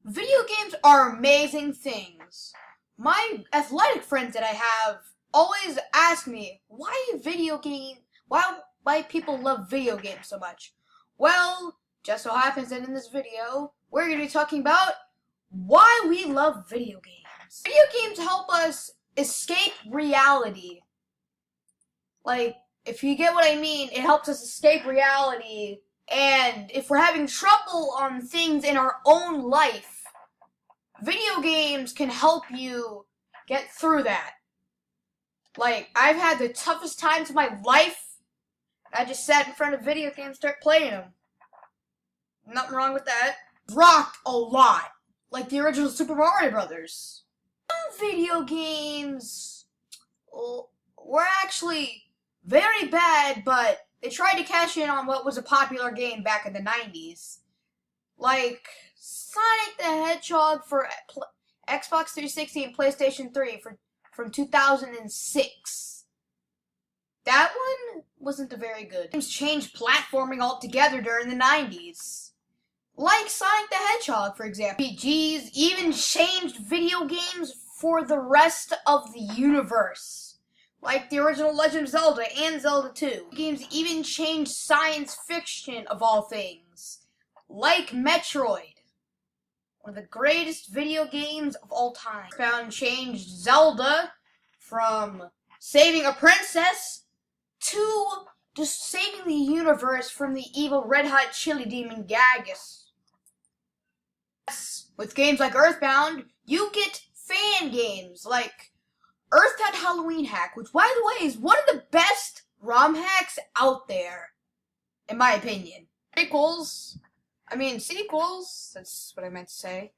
Video games are amazing things. My athletic friends that I have always ask me why people love video games so much. Well, just so happens that in this video, we're going to be talking about why we love video games. Video games help us escape reality. Like, if you get what I mean, it helps us escape reality. And if we're having trouble on things in our own life, video games can help you get through that. Like, I've had the toughest times of my life. I just sat in front of video games and started playing them. Nothing wrong with that. Rocked a lot. Like the original Super Mario Brothers. Some video games were actually very bad, but they tried to cash in on what was a popular game back in the 90s. Like Sonic the Hedgehog for Xbox 360 and PlayStation 3 from 2006. That one wasn't very good. Games changed platforming altogether during the 90s. Like Sonic the Hedgehog, for example. RPGs even changed video games for the rest of the universe. Like the original Legend of Zelda and Zelda 2. Games even changed science fiction of all things. Like Metroid. One of the greatest video games of all time. Found changed Zelda from saving a princess to just saving the universe from the evil red hot chili demon Gagus. With games like Earthbound, you get fan games like Earthbound Halloween Hack, which, by the way, is one of the best ROM hacks out there, in my opinion. Sequels, that's what I meant to say.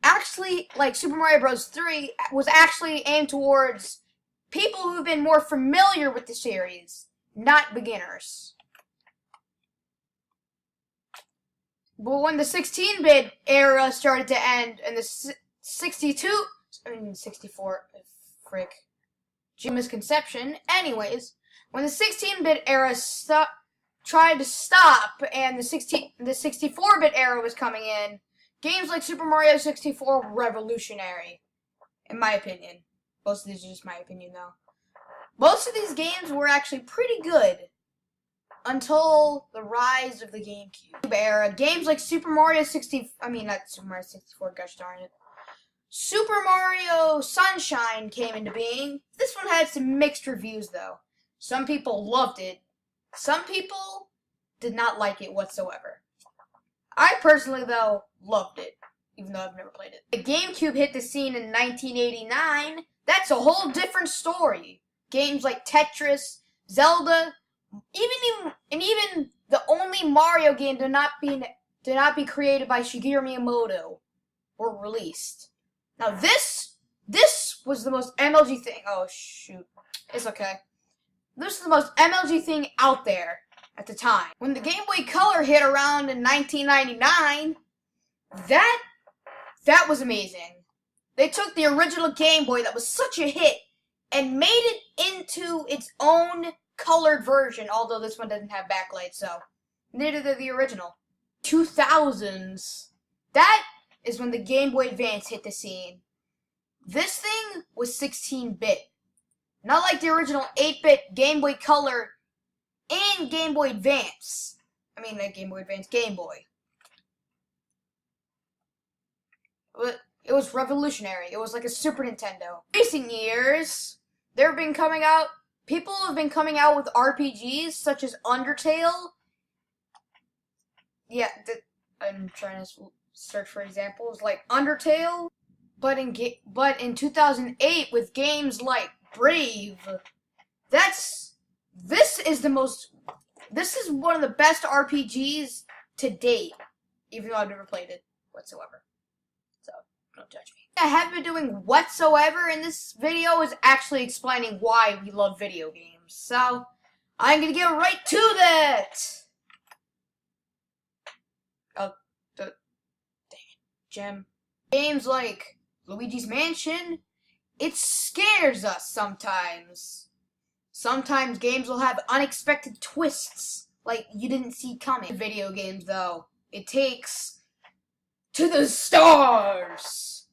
Actually, like Super Mario Bros. 3 was actually aimed towards people who've been more familiar with the series, not beginners. But when the 16-bit era started to end and the 64, frick, misconception. Anyways, when the 16-bit era tried to stop and the 64-bit era was coming in, games like Super Mario 64 were revolutionary, in my opinion. Most of these are just my opinion, though. Most of these games were actually pretty good until the rise of the GameCube era. Games like Super Mario 64, gosh darn it. Super Mario Sunshine came into being. This one had some mixed reviews, though. Some people loved it. Some people did not like it whatsoever. I personally, though, loved it, even though I've never played it. The GameCube hit the scene in 1989. That's a whole different story. Games like Tetris, Zelda, even the only Mario game to not be created by Shigeru Miyamoto were released. Now this was the most MLG thing. Oh shoot, it's okay. This is the most MLG thing out there at the time. When the Game Boy Color hit around in 1999, that was amazing. They took the original Game Boy that was such a hit and made it into its own colored version, although this one doesn't have backlight, so neither did the original. 2000s. That is when the Game Boy Advance hit the scene. This thing was 16-bit. Not like the original 8-bit Game Boy Color and Game Boy Advance. Not Game Boy Advance, Game Boy. It was revolutionary. It was like a Super Nintendo. In recent years, people have been coming out with RPGs such as Undertale. Yeah, I'm trying to search for examples like Undertale, but in 2008 with games like Brave. This is one of the best RPGs to date, even though I've never played it whatsoever. So don't judge me. I haven't been doing whatsoever in this video is actually explaining why we love video games. So, I'm gonna get right to that! Oh, dang it, Gem. Games like Luigi's Mansion, it scares us sometimes. Sometimes games will have unexpected twists, like you didn't see coming. Video games, though, it takes to the stars.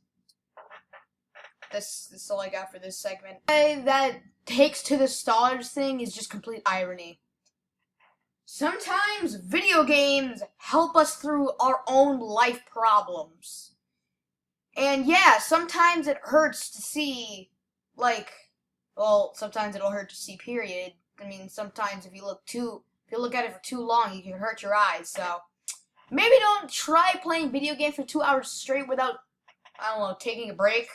That's all I got for this segment. That takes to the stars thing is just complete irony. Sometimes video games help us through our own life problems. And yeah, sometimes it hurts to see, sometimes it'll hurt to see, period. I mean, sometimes if you look at it for too long, you can hurt your eyes, so maybe don't try playing video games for 2 hours straight without, taking a break.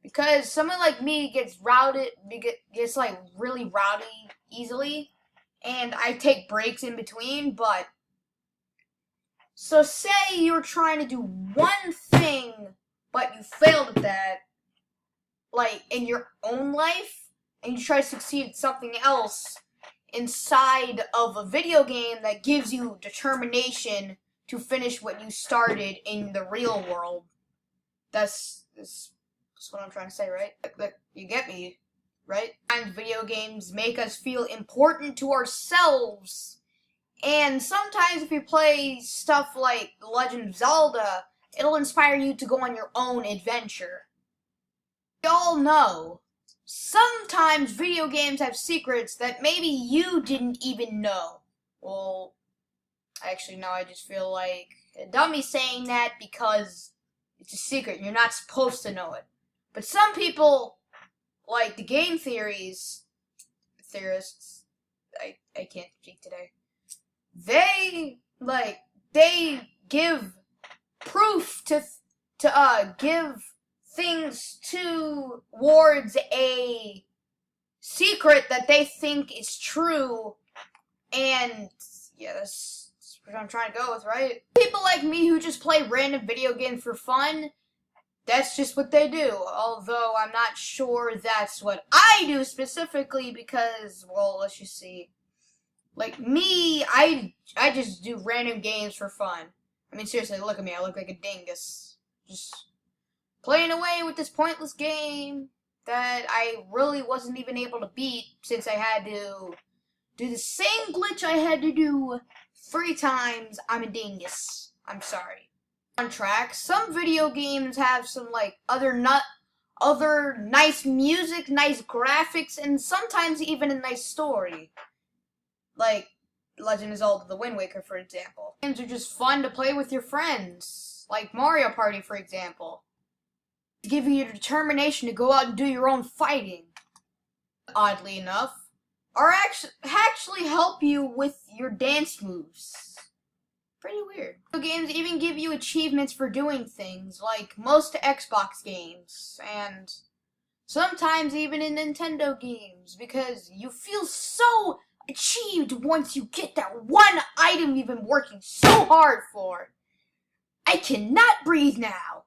Because someone like me gets really rowdy easily, and I take breaks in between, but so say you're trying to do one thing, but you failed at that, in your own life, and you try to succeed at something else inside of a video game that gives you determination to finish what you started in the real world. That's what I'm trying to say, right? You get me, right? And video games make us feel important to ourselves. And sometimes if you play stuff like The Legend of Zelda, it'll inspire you to go on your own adventure. We all know, sometimes video games have secrets that maybe you didn't even know. Well, actually, no, I just feel like a dummy saying that because it's a secret and you're not supposed to know it. But some people, like the game theorists, I can't speak today. They give proof give things towards a secret that they think is true, and yeah, that's what I'm trying to go with, right? People like me who just play random video games for fun, that's just what they do, although I'm not sure that's what I do specifically because, well, let's just see. Like me, I just do random games for fun. I mean, seriously, look at me. I look like a dingus. Just playing away with this pointless game that I really wasn't even able to beat since I had to do the same glitch I had to do 3 times. I'm a dingus. I'm sorry. On track, some video games have some, other nice music, nice graphics, and sometimes even a nice story. Like Legend of Zelda: The Wind Waker, for example. Games are just fun to play with your friends, like Mario Party, for example. To give you your determination to go out and do your own fighting. Oddly enough, are actually help you with your dance moves. Pretty weird. Video games even give you achievements for doing things, like most Xbox games, and sometimes even in Nintendo games, because you feel so achieved once you get that one item you've been working so hard for. I cannot breathe now.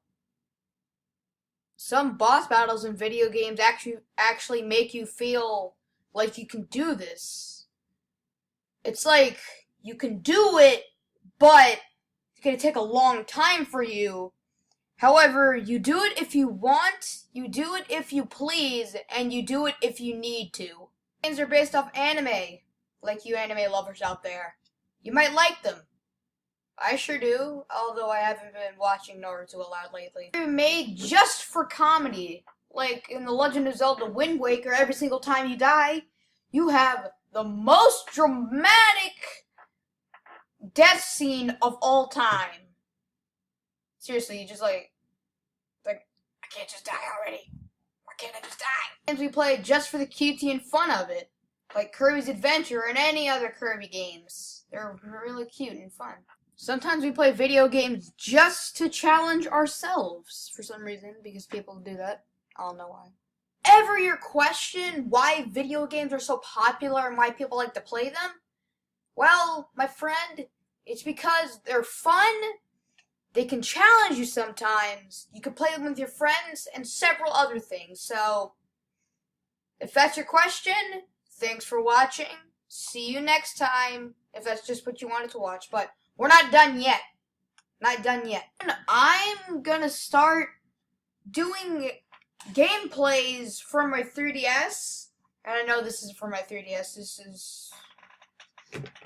Some boss battles in video games actually make you feel like you can do this. It's like you can do it, but it's going to take a long time for you. However, you do it if you want, you do it if you please, and you do it if you need to. Games are based off anime, like you anime lovers out there. You might like them. I sure do, although I haven't been watching Naruto a lot lately. They're made just for comedy. Like in The Legend of Zelda: Wind Waker, every single time you die, you have the most dramatic death scene of all time. Seriously, you just like, I can't just die already. Why can't I just die? Games we play just for the cutie and fun of it. Like Kirby's Adventure and any other Kirby games. They're really cute and fun. Sometimes we play video games just to challenge ourselves for some reason, because people do that. I don't know why. Ever your question why video games are so popular and why people like to play them? Well, my friend, it's because they're fun, they can challenge you sometimes, you can play them with your friends, and several other things. So, if that's your question, thanks for watching. See you next time, if that's just what you wanted to watch. But we're not done yet. Not done yet. I'm gonna start doing gameplays for my 3DS. And I know this is for my 3DS. This is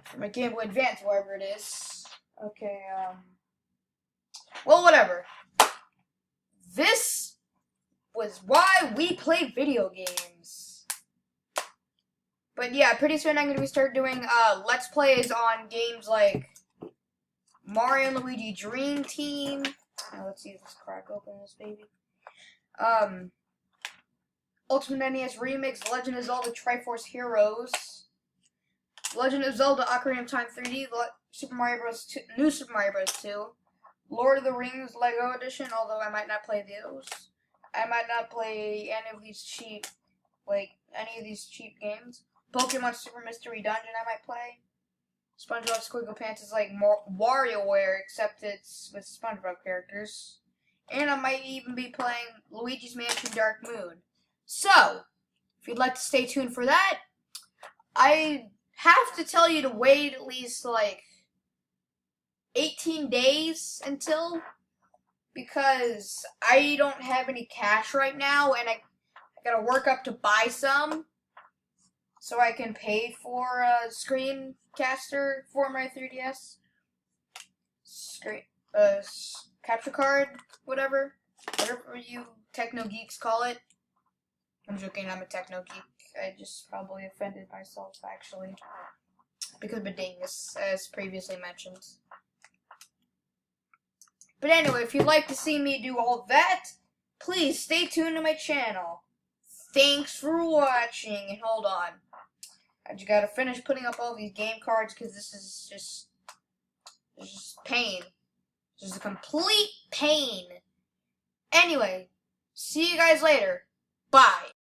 for my Game Boy Advance, wherever it is. Okay, Well, whatever. This was why we play video games. But yeah, pretty soon I'm gonna start doing Let's Plays on games like Mario and Luigi Dream Team. Now let's see if this crack open this baby. Ultimate NES Remix, Legend of Zelda Triforce Heroes, Legend of Zelda Ocarina of Time 3D, Super Mario Bros. 2, New Super Mario Bros. 2, Lord of the Rings Lego Edition, although I might not play those. I might not play any of these cheap games. Pokemon Super Mystery Dungeon I might play. SpongeBob SquarePants is like WarioWare, except it's with SpongeBob characters. And I might even be playing Luigi's Mansion Dark Moon. So, if you'd like to stay tuned for that, I have to tell you to wait at least like 18 days until, because I don't have any cash right now, and I gotta work up to buy some so I can pay for a screencaster for my 3DS. Capture card, whatever you techno geeks call it. I'm joking, I'm a techno geek. I just probably offended myself, actually, because of a dingus, as previously mentioned. But anyway, if you'd like to see me do all that, please stay tuned to my channel. Thanks for watching, and hold on. I just gotta finish putting up all these game cards, because this is just pain. This is a complete pain. Anyway, see you guys later. Bye.